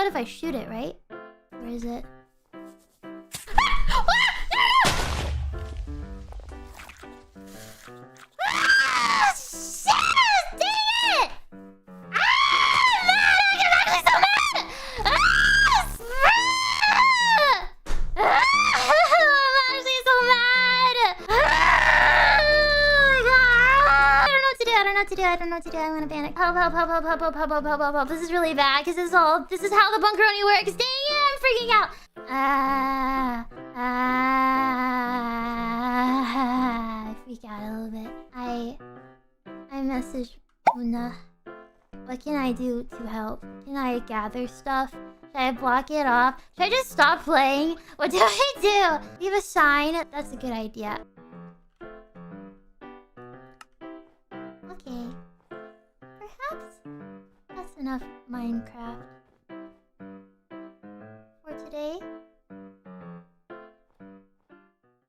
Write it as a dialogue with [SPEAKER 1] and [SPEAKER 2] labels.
[SPEAKER 1] what if I shoot it, right? Where is it? I don't know what to do. I'm gonna panic. Help, help, help, help, help, help, help, help, help, help, help. This is really bad, because this is how the Bunkeronii works. Dang it, I'm freaking out. I freak out a little bit. I message Una. What can I do to help? Can I gather stuff? Should I block it off? Should I just stop playing? What do I do? Leave a sign? That's a good idea. Okay. Perhaps that's enough Minecraft.